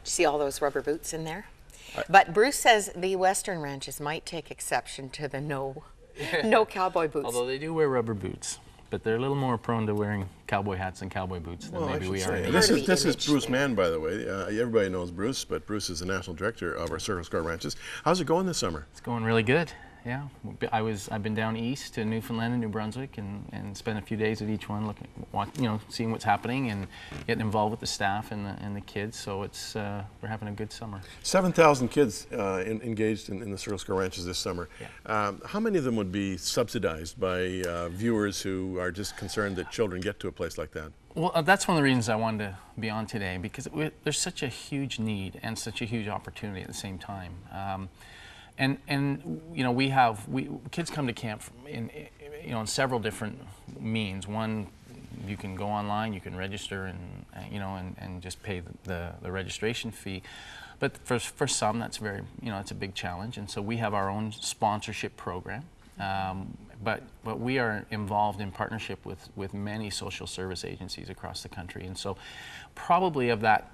See all those rubber boots in there? But Bruce says the Western ranches might take exception to the no cowboy boots. Although they do wear rubber boots, but they're a little more prone to wearing cowboy hats and cowboy boots than maybe we are. This is Bruce Mann, by the way. Everybody knows Bruce, but Bruce is the national director of our Circle Square Ranches. How's it going this summer? It's going really good. Yeah, I've been down east to Newfoundland and New Brunswick and spent a few days at each one, seeing what's happening and getting involved with the staff and the kids. So it's we're having a good summer. 7,000 kids engaged in the Circle Square Ranches this summer. Yeah. How many of them would be subsidized by viewers who are just concerned that children get to a place like that? Well, that's one of the reasons I wanted to be on today, because there's such a huge need and such a huge opportunity at the same time. And kids come to camp in several different means. One, you can go online, you can register and just pay the registration fee. But for some, that's it's a big challenge. And so we have our own sponsorship program. But we are involved in partnership with many social service agencies across the country. And so probably of that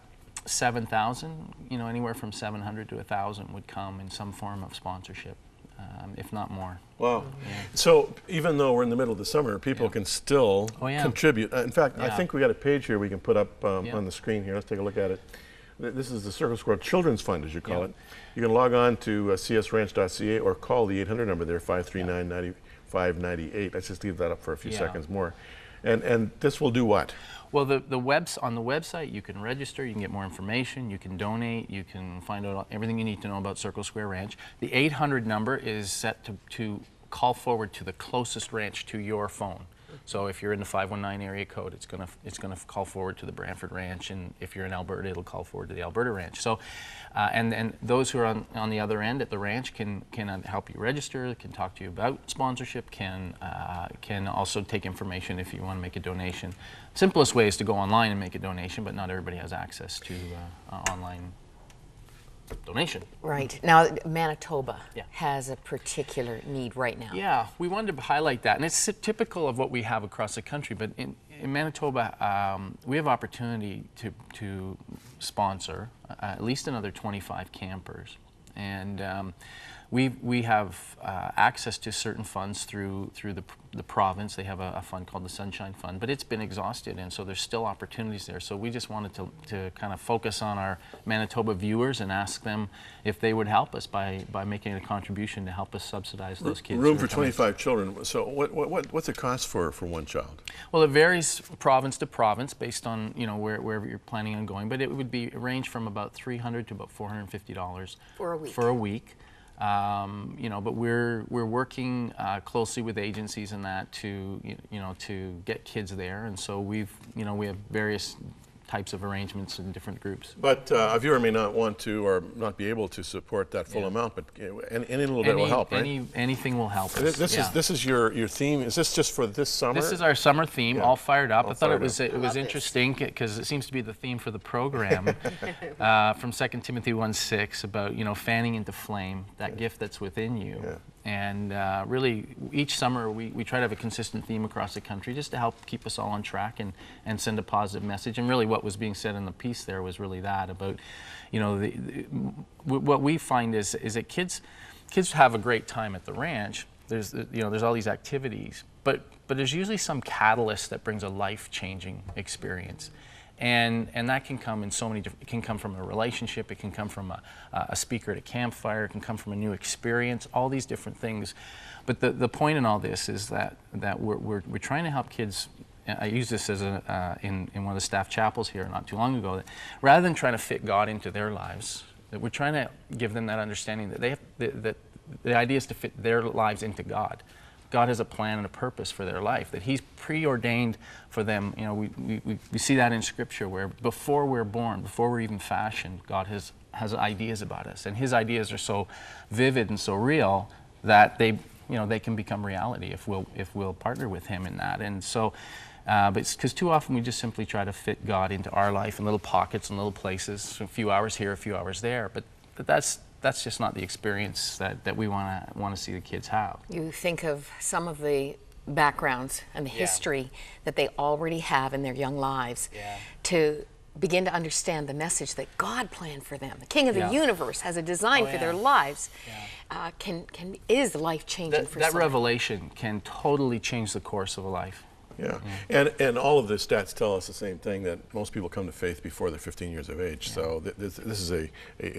7,000, anywhere from 700 to 1,000 would come in some form of sponsorship, if not more. Wow. Yeah. So even though we're in the middle of the summer, people can still contribute. In fact, I think we got a page here we can put up on the screen here. Let's take a look at it. This is the Circle Square Children's Fund, as you call it. You can log on to csranch.ca or call the 800 number there, 539-9598. Let's just leave that up for a few seconds more. And this will do what? Well, on the website, you can register, you can get more information, you can donate, you can find out everything you need to know about Circle Square Ranch. The 800 number is set to call forward to the closest ranch to your phone. So if you're in the 519 area code, it's gonna call forward to the Brantford Ranch, and if you're in Alberta, it'll call forward to the Alberta Ranch. So, and those who are on the other end at the ranch can help you register, can talk to you about sponsorship, can also take information if you want to make a donation. Simplest way is to go online and make a donation, but not everybody has access to online donation. Right. Now, Manitoba has a particular need right now. Yeah, we wanted to highlight that, and it's typical of what we have across the country, but in Manitoba, we have opportunity to sponsor at least another 25 campers. And we have access to certain funds through the province. They have a fund called the Sunshine Fund, but it's been exhausted, and so there's still opportunities there. So we just wanted to kind of focus on our Manitoba viewers and ask them if they would help us by making a contribution to help us subsidize those kids. Room for 25 children. So what's it cost for one child? Well, it varies province to province based on wherever you're planning on going, but it would range from about $300 to about $450 for a week. But we're working closely with agencies in that to get kids there, and so we have various types of arrangements in different groups. But a viewer may not want to or not be able to support that full amount, but any little bit will help, right? Anything will help us. This is your theme. Is this just for this summer? This is our summer theme, all fired up. I thought it was interesting because it seems to be the theme for the program from 2 Timothy 1:6 about fanning into flame that gift that's within you. Yeah. And really, each summer we try to have a consistent theme across the country just to help keep us all on track and send a positive message. And really what was being said in the piece there was really that about, what we find is that kids have a great time at the ranch. There's all these activities, but there's usually some catalyst that brings a life-changing experience. And that can come in so many different, it can come from a relationship, it can come from a speaker at a campfire, it can come from a new experience, all these different things. But the point in all this is that we're trying to help kids. I used this as in one of the staff chapels here not too long ago, that rather than trying to fit God into their lives, that we're trying to give them that understanding that that the idea is to fit their lives into God. God has a plan and a purpose for their life, that He's preordained for them. We see that in Scripture where before we're born, before we're even fashioned, God has ideas about us. And His ideas are so vivid and so real that they can become reality if we'll partner with Him in that. And so, but because too often we just simply try to fit God into our life in little pockets and little places, a few hours here, a few hours there. But that's just not the experience that we want to see the kids have. You think of some of the backgrounds and the history that they already have in their young lives to begin to understand the message that God planned for them, the King of the universe has a design for their lives, is life-changing for that some. revelation can totally change the course of a life. Yeah, and all of the stats tell us the same thing, that most people come to faith before they're 15 years of age. So this is a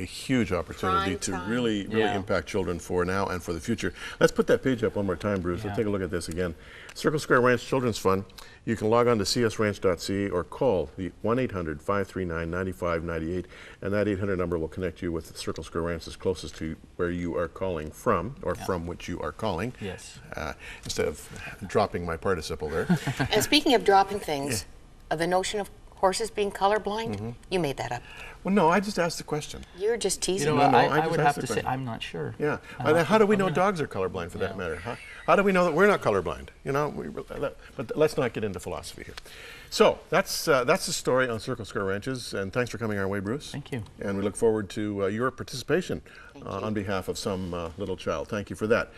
huge opportunity to really impact children for now and for the future. Let's put that page up one more time, Bruce. Let's take a look at this again. Circle Square Ranch Children's Fund. You can log on to csranch.ca or call the 1-800-539-9598, and that 800 number will connect you with the Circle Square Ranch that's closest to where you are calling from, or from which you are calling. Yes. Instead of dropping my participle there. And speaking of dropping things, the notion of horses being colorblind, you made that up. Well, no, I just asked the question. You're just teasing You know, me. I would have to say I'm not sure. Yeah. How do we know dogs are colorblind, for that matter? How do we know that we're not colorblind? You know, but let's not get into philosophy here. So that's the story on Circle Square Ranches, and thanks for coming our way, Bruce. Thank you. And we look forward to your participation on behalf of some little child. Thank you for that.